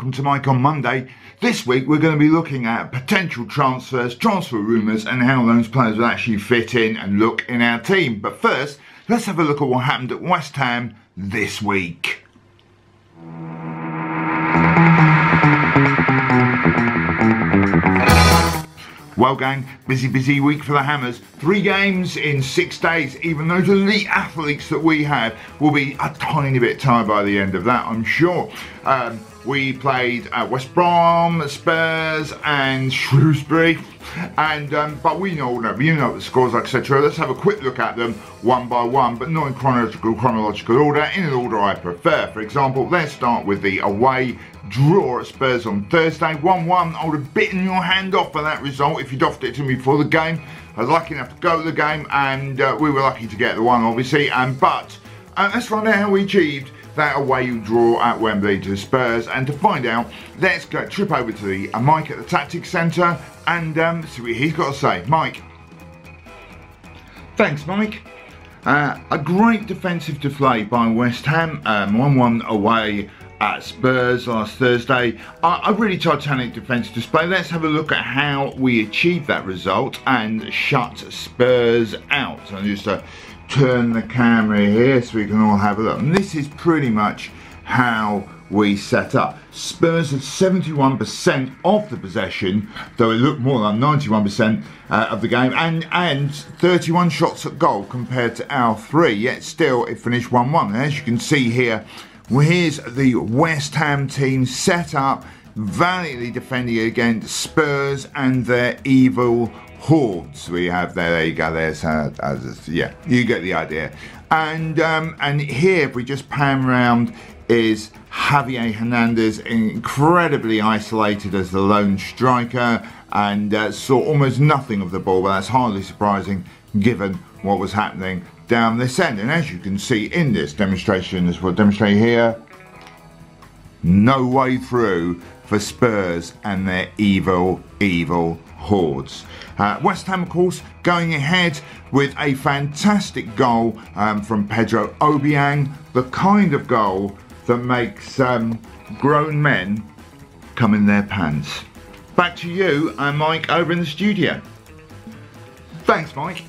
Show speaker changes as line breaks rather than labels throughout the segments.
welcome to Mike on Monday. This week we're going to be looking at potential transfers, transfer rumours and how those players will actually fit in and look in our team. But first, let's have a look at what happened at West Ham this week. Well gang, busy week for the Hammers. 3 games in 6 days. Even those elite athletes that we have will be a tiny bit tired by the end of that, I'm sure. We played West Brom, Spurs and Shrewsbury, and but we know the scores, etc. Let's have a quick look at them one by one, but not in chronological order, in an order I prefer. For example, let's start with the away draw at Spurs on Thursday, 1-1. I would have bitten your hand off for that result if you'd offered it to me before the game. I was lucky enough to go to the game, and we were lucky to get the one, obviously. But let's find out how we achieved that away draw at Wembley to Spurs, and to find out, let's go trip over to the Mike at the Tactics Centre and see what he's got to say. Mike. Thanks, Mike. A great defensive display by West Ham, 1-1 away at Spurs last Thursday. A really titanic defensive display. Let's have a look at how we achieved that result and shut Spurs out. So just turn the camera here so we can all have a look. And this is pretty much how we set up. Spurs had 71% of the possession, though it looked more than 91% of the game, and 31 shots at goal compared to our 3, yet still it finished 1-1. And as you can see here, here's the West Ham team set up, valiantly defending against Spurs and their evil hordes we have there. There you go. There's yeah, you get the idea. And here, if we just pan around, is Javier Hernandez, incredibly isolated as the lone striker, and saw almost nothing of the ball. But that's hardly surprising given what was happening down this end. And as you can see in this demonstration, as we'll demonstrate here, no way through for Spurs and their evil hordes. West Ham, of course, going ahead with a fantastic goal from Pedro Obiang, the kind of goal that makes grown men come in their pants. Back to you and Mike over in the studio. Thanks, Mike.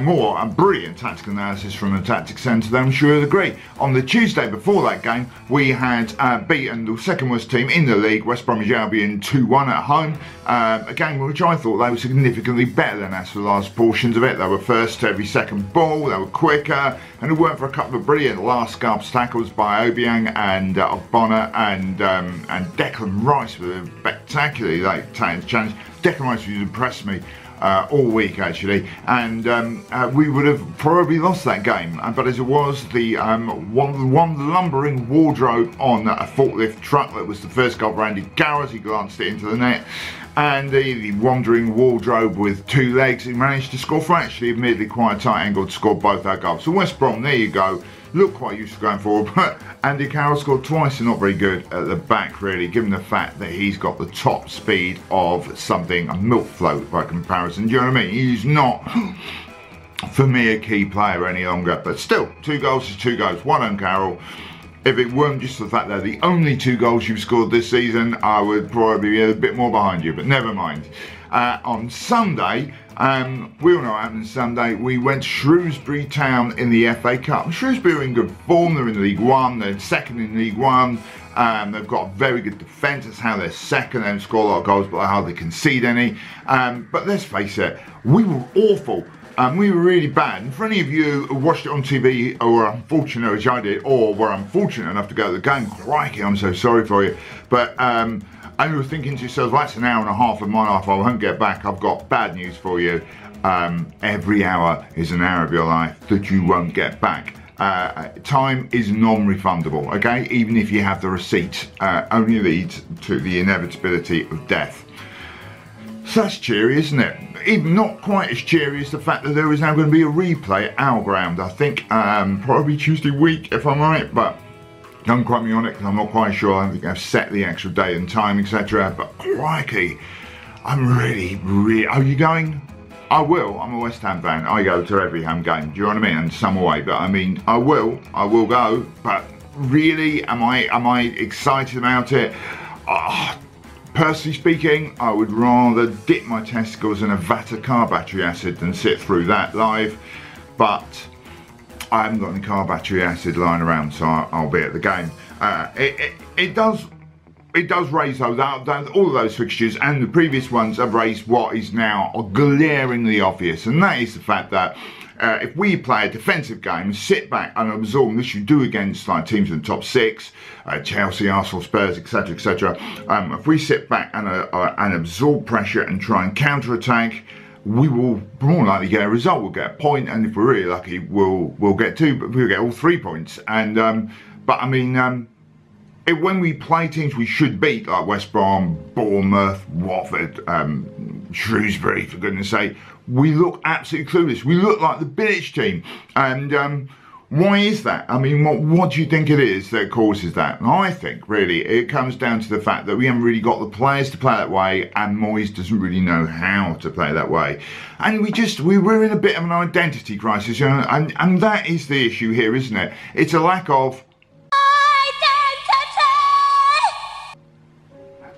More brilliant tactical analysis from the Tactics Centre, I'm sure you'll agree. On the Tuesday before that game, we had beaten the second worst team in the league, West Bromwich Albion, 2-1 at home. A game which I thought they were significantly better than us for the last portions of it. They were first to every second ball, they were quicker, and it weren't for a couple of brilliant last gasp tackles by Obiang and Ogbonna and Declan Rice with a spectacularly late challenge. Declan Rice has impressed me all week actually, and we would have probably lost that game, but as it was, the one lumbering wardrobe on a forklift truck that was the first goal for Andy Gower as he glanced it into the net, and the wandering wardrobe with 2 legs, he managed to score for actually admittedly quite a tight angle to score both our goals. So West Brom, there you go, look quite used to going forward, but Andy Carroll scored twice and not very good at the back really, given the fact that he's got the top speed of something, a milk float by comparison. Do you know what I mean? He's not, for me, a key player any longer, but still, 2 goals is 2 goals, 1 on Carroll. If it weren't just the fact that the only 2 goals you've scored this season, I would probably be a bit more behind you, but never mind. On Sunday, we all know what happened Sunday. We went to Shrewsbury Town in the FA Cup. Shrewsbury are in good form. They're in League One. They're second in League One. They've got a very good defence. That's how they're second. They don't score a lot of goals, but they hardly concede any. But let's face it, we were awful. We were really bad. And for any of you who watched it on TV, or were unfortunate as I did, or were unfortunate enough to go to the game, crikey, I'm so sorry for you. But and you were thinking to yourselves, well, that's an hour and a half of my life I won't get back. I've got bad news for you. Every hour is an hour of your life that you won't get back. Time is non-refundable, okay? Even if you have the receipt, only leads to the inevitability of death. So that's cheery, isn't it? Even not quite as cheery as the fact that there is now going to be a replay at our ground. I think probably Tuesday week, if I'm right, but don't quote me on it because I'm not quite sure. I don't think I've set the actual date and time, etc. But crikey, I'm really. Are you going? I will. I'm a West Ham fan. I go to every home game. Do you know what I mean? And some away, but I mean, I will go. But really, am I excited about it? Personally speaking, I would rather dip my testicles in a vat of car battery acid than sit through that live, but I haven't got any car battery acid lying around, so I'll be at the game. It does raise though, all of those fixtures and the previous ones have raised what is now glaringly obvious, and that is the fact that if we play a defensive game, sit back and absorb, this you do against like teams in the top six, Chelsea, Arsenal, Spurs, etc, etc. If we sit back and absorb pressure and try and counter-attack, we will more likely get a result. We'll get a point, and if we're really lucky, we'll get two, but we'll get all 3 points. And but I mean, when we play teams we should beat, like West Brom, Bournemouth, Watford, Shrewsbury, for goodness sake, we look absolutely clueless. We look like the Bilic team. And why is that? I mean, what do you think it is that causes that? And I think, really, it comes down to the fact that we haven't really got the players to play that way, and Moyes doesn't really know how to play that way. And we're in a bit of an identity crisis, you know, and that is the issue here, isn't it? It's a lack of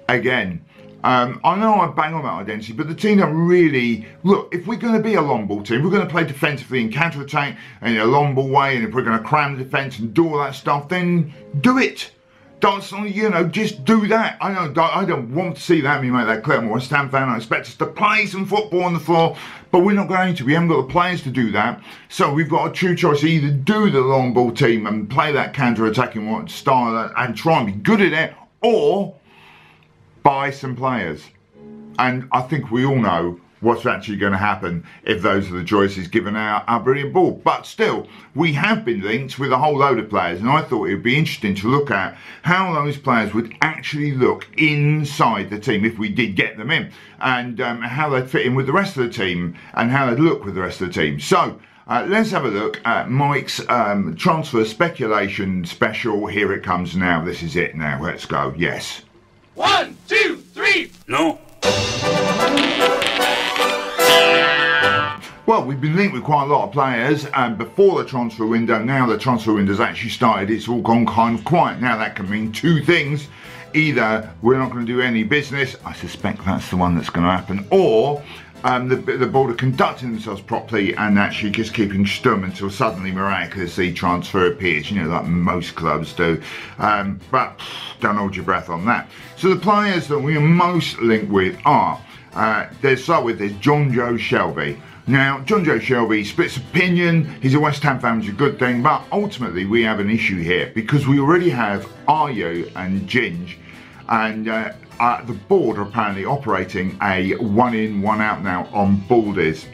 again. I know I bang on about identity, but the team don't really look. If we're going to be a long ball team, we're going to play defensively and counter attack in a long ball way, and if we're going to cram the defence and do all that stuff, then do it. Don't, you know, just do that. I don't want to see that. Let me make that clear. I'm a West Ham fan. I expect us to play some football on the floor, but we're not going to. We haven't got the players to do that. So we've got a true choice: either do the long ball team and play that counter attacking style and try and be good at it, or buy some players. And I think we all know what's actually going to happen if those are the choices given our brilliant ball. But still, we have been linked with a whole load of players, and I thought it would be interesting to look at how those players would actually look inside the team if we did get them in, and how they'd fit in with the rest of the team and how they'd look with the rest of the team. So let's have a look at Mike's transfer speculation special. Here it comes now. This is it now. Let's go. Yes.
1, 2, 3.
No.
Well, we've been linked with quite a lot of players before the transfer window. Now the transfer window's actually started, it's all gone kind of quiet. Now that can mean two things. Either we're not going to do any business, I suspect that's the one that's going to happen, or the board are conducting themselves properly and actually just keeping stum until suddenly miraculously transfer appears, you know, like most clubs do. But don't hold your breath on that. So the players that we are most linked with are, let's start with this, John Joe Shelby. Now, John Joe Shelby splits opinion. He's a West Ham fan, which is a good thing, but ultimately we have an issue here because we already have Ayew and Ginge, and the board are apparently operating a one in, one out now on Baldies.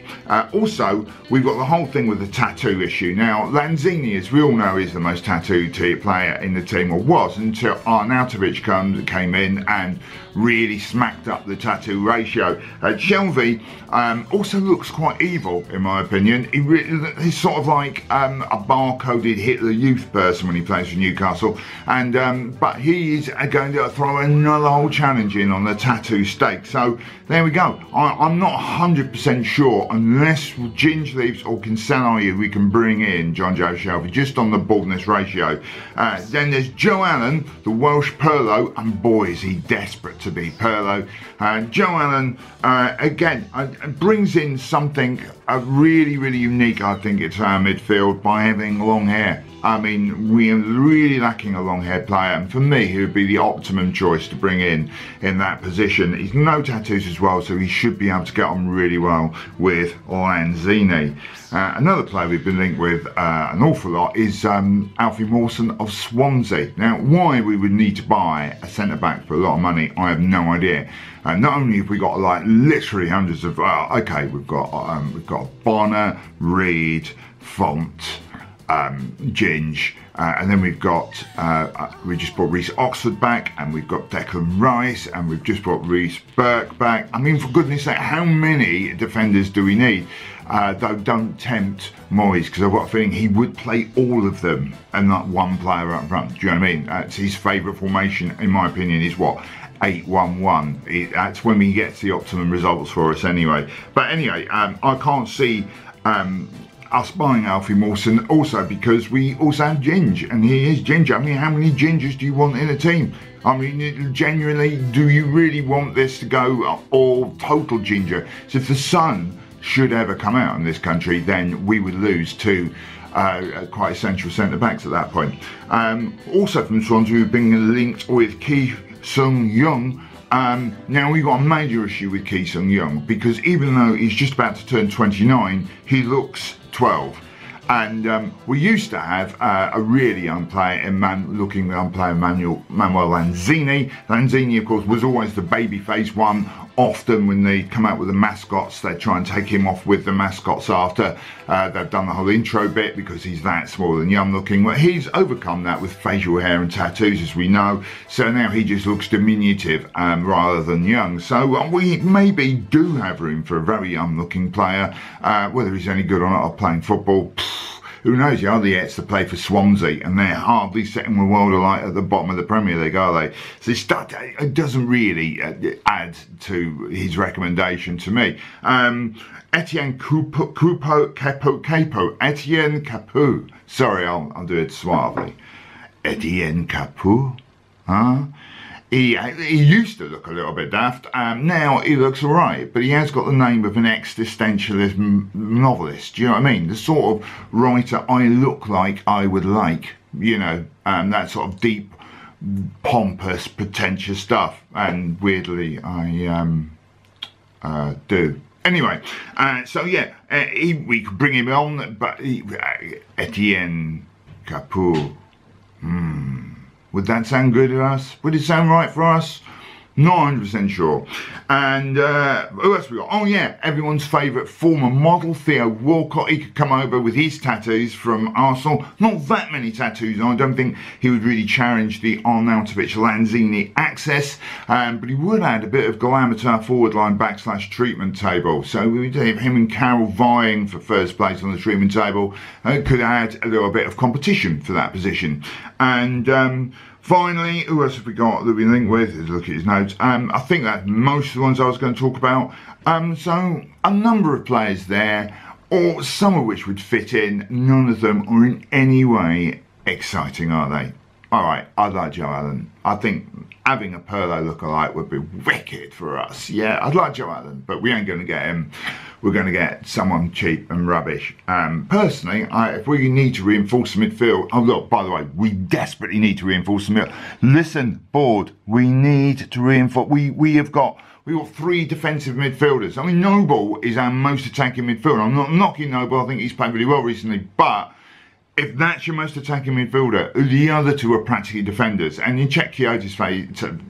Also, we've got the whole thing with the tattoo issue. Now, Lanzini, as we all know, is the most tattooed player in the team, or was, until Arnautovic came in and really smacked up the tattoo ratio. Shelby also looks quite evil, in my opinion. He's sort of like a bar-coded Hitler Youth person when he plays for Newcastle, and but he is going to throw another whole challenge in on the tattoo stake. So there we go. I'm not 100% sure, unless Ginge leaves or Ayew, we can bring in John Joe Shelby just on the baldness ratio. Then there's Joe Allen, the Welsh Pirlo, and boy is he desperate to be Pirlo. Joe Allen again brings in something really, really unique, I think, it's our midfield by having long hair. I mean, we are really lacking a long-haired player, and for me, he would be the optimum choice to bring in that position. He's no tattoos as well, so he should be able to get on really well with Lanzini. Another player we've been linked with an awful lot is Alfie Mawson of Swansea. Now, why we would need to buy a centre-back for a lot of money, I have no idea. Not only have we got like literally hundreds of, okay, we've got Bonner, Reed, Font, Ginge, and then we've got we just brought Reece Oxford back, and we've got Declan Rice, and we've just brought Reece Burke back. I mean, for goodness sake, how many defenders do we need? Though don't tempt Moyes, because I've got a feeling he would play all of them and not one player up front. Do you know what I mean? It's his favourite formation, in my opinion, is what? 8-1-1. That's when we get the optimum results for us anyway. But anyway, I can't see us buying Alfie Mawson, also because we also have Ginge, and he is Ginger. I mean, how many Gingers do you want in a team? I mean, genuinely, do you really want this to go all total ginger? So if the sun should ever come out in this country, then we would lose two quite essential centre-backs at that point. Also from Swansea, we've been linked with Ki Sung-young. Now we've got a major issue with Ki Sung-young because even though he's just about to turn 29, he looks 12. And we used to have a really young player, looking young player, Manuel Lanzini. Lanzini, of course, was always the babyface one. Often when they come out with the mascots, they try and take him off with the mascots after they've done the whole intro bit because he's that small and young looking. But he's overcome that with facial hair and tattoos, as we know. So now he just looks diminutive rather than young. So we maybe do have room for a very young looking player. Whether he's any good or not at playing football, who knows? He hardly gets to play for Swansea, and they're hardly setting the world alight at the bottom of the Premier League, are they? So it doesn't really add to his recommendation to me. Etienne Capo. Etienne Capo. Sorry, I'll do it suavely. Etienne Capo. Huh? He used to look a little bit daft, now he looks alright, but he has got the name of an existentialist novelist, do you know what I mean? The sort of writer I look like I would like, you know, that sort of deep, pompous, pretentious stuff, and weirdly I do. Anyway, so yeah, we could bring him on, but Etienne Capo, would that sound good to us? Would it sound right for us? Not 100% sure. And who else we got? Oh yeah, everyone's favourite former model, Theo Walcott. He could come over with his tattoos from Arsenal. Not that many tattoos. I don't think he would really challenge the Arnautovic Lanzini access. But he would add a bit of glamour to our forward line / treatment table. So we would have him and Carroll vying for first place on the treatment table. Could add a little bit of competition for that position. And finally, who else have we got that we link with? Let's look at his notes. I think that's most of the ones I was going to talk about. So a number of players there, or some of which would fit in. None of them are in any way exciting, are they? All right, I'd like Joe Allen. I think having a Pirlo lookalike would be wicked for us. Yeah, I'd like Joe Allen, but we ain't going to get him. We're going to get someone cheap and rubbish. Personally, if we need to reinforce the midfield, oh look, by the way, we desperately need to reinforce the midfield. Listen, board, we need to reinforce. We've got 3 defensive midfielders. I mean, Noble is our most attacking midfielder. I'm not knocking Noble. I think he's played really well recently, but if that's your most attacking midfielder, the other 2 are practically defenders. And in check Quixote's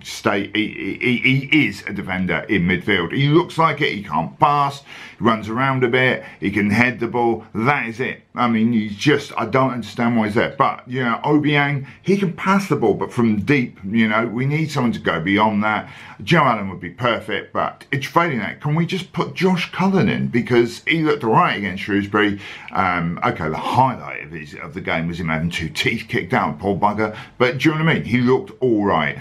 state, he is a defender in midfield. He looks like it. He can't pass. He runs around a bit. He can head the ball. That is it. I mean, I don't understand why he's there. But, you know, Obiang, he can pass the ball, but from deep, you know, we need someone to go beyond that. Joe Allen would be perfect, but it's failing that. Can we just put Josh Cullen in? Because he looked all right against Shrewsbury. Okay, the highlight of the game was him having 2 teeth kicked out, poor bugger. But do you know what I mean? He looked all right.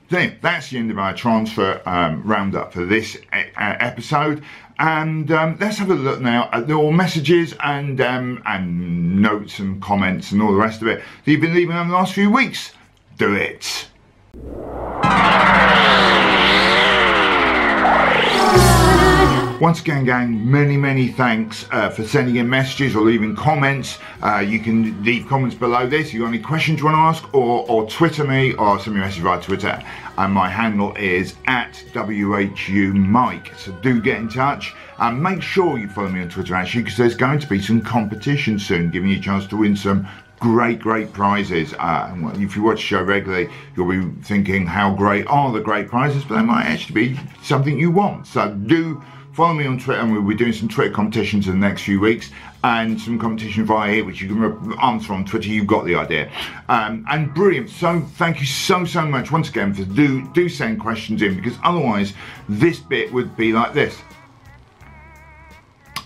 That's the end of our transfer roundup for this episode. And let's have a look now at your messages and notes and comments and all the rest of it that you've been leaving over the last few weeks. Do it. Once again, gang, many thanks for sending in messages or leaving comments. You can leave comments below this if you've got any questions you want to ask, or Twitter me, or send me a message via Twitter. And my handle is @WHUMike. So do get in touch. And make sure you follow me on Twitter, actually, because there's going to be some competition soon, giving you a chance to win some great prizes. If you watch the show regularly, you'll be thinking, how great are the great prizes? But they might actually be something you want. So do follow me on Twitter, and we'll be doing some Twitter competitions in the next few weeks, and some competition via here, which you can answer on Twitter. You've got the idea. And brilliant. So thank you so much once again for do send questions in, because otherwise this bit would be like this.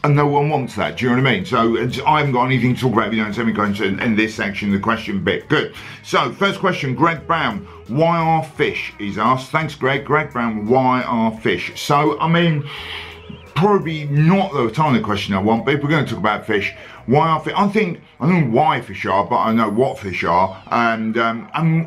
And no one wants that, do you know what I mean? So I haven't got anything to talk about if you don't send me questions in this section, the question bit. Good. So first question, Greg Brown. Why are fish? He's asked. Thanks, Greg. Greg Brown, why are fish? So, I mean, probably not the kind of question I want, but if we're going to talk about fish, why are fish? I don't know why fish are, but I know what fish are, and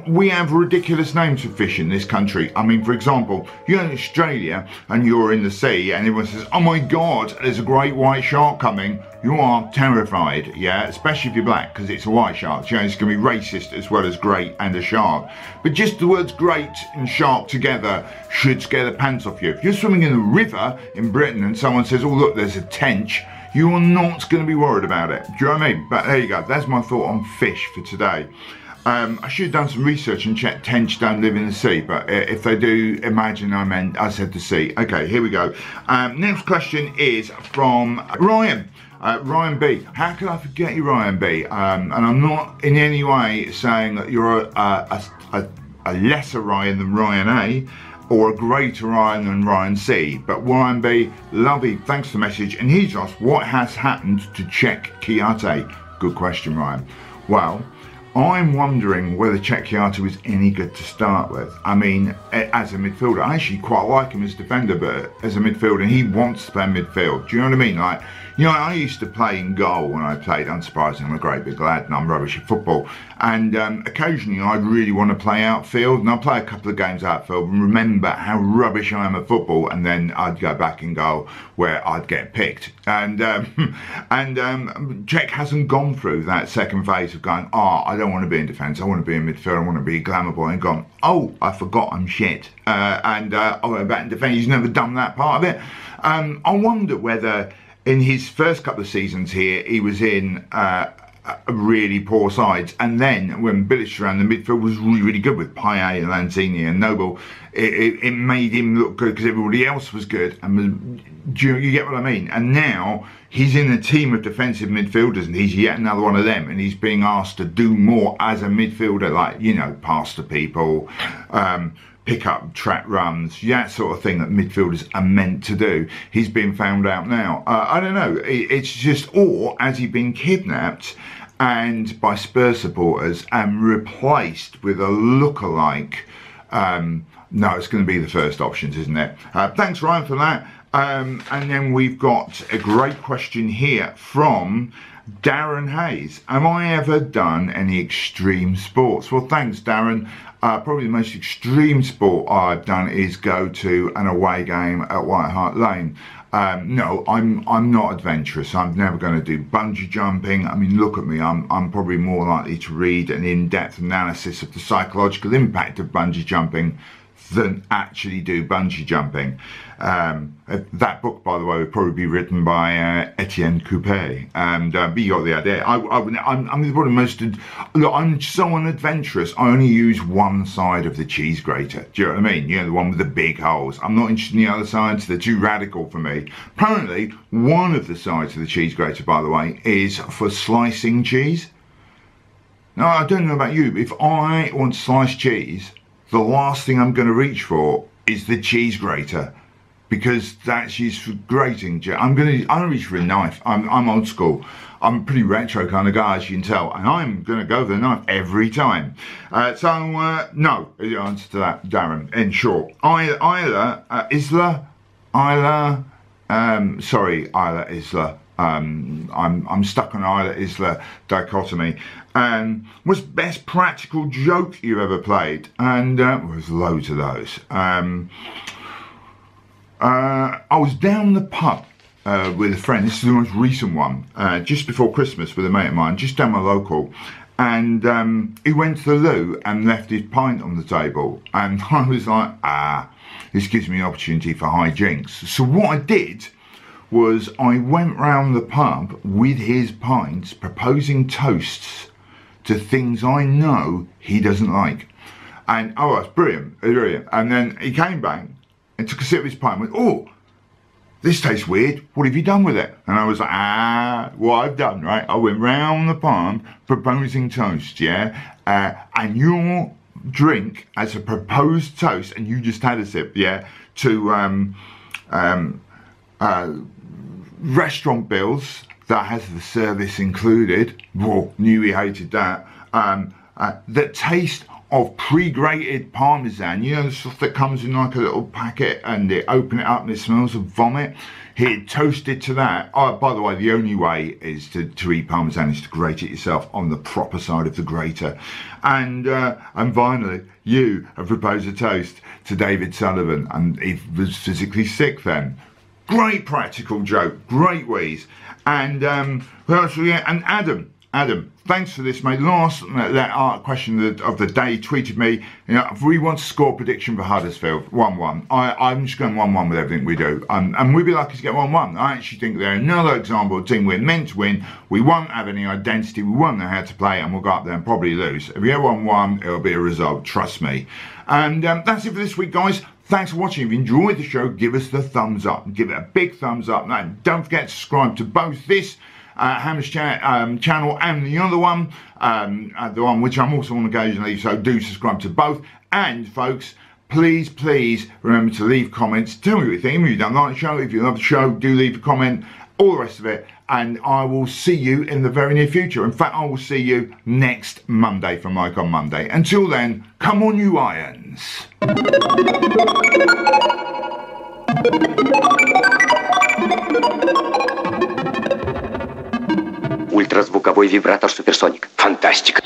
we have ridiculous names for fish in this country. I mean, for example, you're in Australia and you're in the sea, and everyone says, "Oh my God, there's a great white shark coming." You are terrified, yeah, especially if you're black, because it's a white shark. You know, it's going to be racist as well as great and a shark. But just the words great and shark together should scare the pants off you. If you're swimming in a river in Britain and someone says, "Oh look, there's a tench," you are not going to be worried about it. Do you know what I mean? But there you go. That's my thought on fish for today. I should have done some research and checked tench don't live in the sea, but if they do, imagine I said the sea. Okay, here we go. Next question is from Ryan. Ryan B. How could I forget you, Ryan B? And I'm not in any way saying that you're a lesser Ryan than Ryan A, or a greater Ryan than Ryan C. But Ryan B, lovely, thanks for the message. And he's asked, what has happened to Czech Kouyaté? Good question, Ryan. Well, I'm wondering whether Czech Kouyaté was any good to start with. I mean, as a midfielder, I actually quite like him as a defender, but as a midfielder, he wants to play midfield. Do you know what I mean? Like, you know, I used to play in goal when I played, unsurprisingly, I'm a great big lad and I'm rubbish at football. And occasionally I'd really want to play outfield, and I'd play a couple of games outfield and remember how rubbish I am at football, and then I'd go back in goal where I'd get picked. And Czech hasn't gone through that second phase of going, oh, I don't want to be in defence, I want to be in midfield, I want to be a glamour boy, and gone, oh, I forgot I'm shit. I'll go back in defence. He's never done that part of it. I wonder whether in his first couple of seasons here, he was in really poor sides, and then when Bilic around the midfield was really, really good with Payet and Lanzini and Noble, it made him look good because everybody else was good. And you get what I mean? And now he's in a team of defensive midfielders, and he's yet another one of them, and he's being asked to do more as a midfielder, like, you know, pass to people, pick up track runs, that sort of thing that midfielders are meant to do. He's been found out now. I don't know, it's just, or has he been kidnapped and by Spurs supporters and replaced with a lookalike? No, it's going to be the first options, isn't it? Thanks, Ryan, for that. And then we've got a great question here from Darren Hayes. Have I ever done any extreme sports? Well, thanks, Darren. Probably the most extreme sport I've done is go to an away game at White Hart Lane. No, I'm not adventurous. I'm never going to do bungee jumping. I mean, look at me. I'm probably more likely to read an in-depth analysis of the psychological impact of bungee jumping than actually do bungee jumping. That book, by the way, would probably be written by Etienne Coupé, and but you got the idea. I'm probably most. Look, I'm so unadventurous. I only use one side of the cheese grater. Do you know what I mean? You know, the one with the big holes. I'm not interested in the other sides. They're too radical for me. Apparently, one of the sides of the cheese grater, by the way, is for slicing cheese. Now, I don't know about you, but if I want sliced cheese, the last thing I'm going to reach for is the cheese grater, because that's used for grating. I don't reach for a knife. I'm old school. I'm a pretty retro kind of guy, as you can tell, and I'm going to go for the knife every time. No, is the answer to that, Darren. In short, Isla Isla. I'm stuck on Isla Isla dichotomy. What's the best practical joke you've ever played? And there's loads of those. I was down the pub with a friend. This is the most recent one. Just before Christmas with a mate of mine, just down my local. And he went to the loo and left his pint on the table. And I was like, this gives me an opportunity for hijinks. So what I did was I went round the pub with his pints, proposing toasts to things I know he doesn't like. And oh, it's brilliant, brilliant. And then he came back and took a sip of his pint and went, oh, this tastes weird, what have you done with it? And I was like, what I've done, right? I went round the pub proposing toast, yeah? And your drink as a proposed toast, and you just had a sip, yeah, to restaurant bills that has the service included. Whoa, knew he hated that. That taste of pre-grated Parmesan. You know, the stuff that comes in like a little packet and they open it up and it smells of vomit. He'd toasted to that. Oh, by the way, the only way is to eat Parmesan is to grate it yourself on the proper side of the grater. And finally, you have proposed a toast to David Sullivan, and he was physically sick then. Great practical joke, great wheeze. And who else? Yeah, and Adam, thanks for this, mate. Last that question of the day tweeted me. You know, if we want to score prediction for Huddersfield, 1-1. I'm just going 1-1 with everything we do, and we'd be lucky to get 1-1. I actually think they're another example of a team we're meant to win. We won't have any identity. We won't know how to play, and we'll go up there and probably lose. If we get 1-1, it'll be a result. Trust me. And that's it for this week, guys. Thanks for watching. If you enjoyed the show, give us the thumbs up. Give it a big thumbs up. And don't forget to subscribe to both this Hammer's channel and the other one, the one which I'm also on occasionally, so do subscribe to both. And folks, please remember to leave comments. Tell me what you think. If you don't like the show, if you love the show, do leave a comment, all the rest of it, and I will see you in the very near future. In fact, I will see you next Monday for Mike on Monday. Until then, come on you Irons.
Ультразвуковой вибратор суперсоник. Фантастика.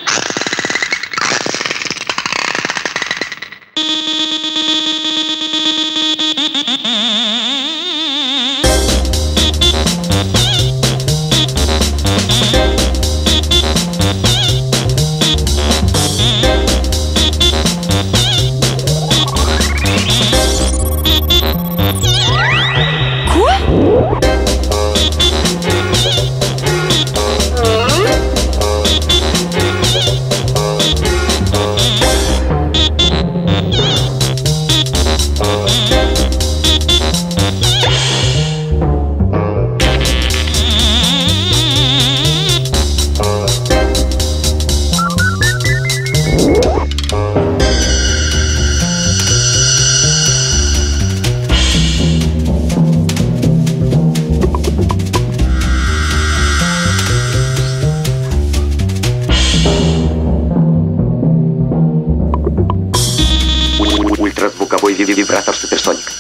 Ультразвуковой вибратор суперсоник.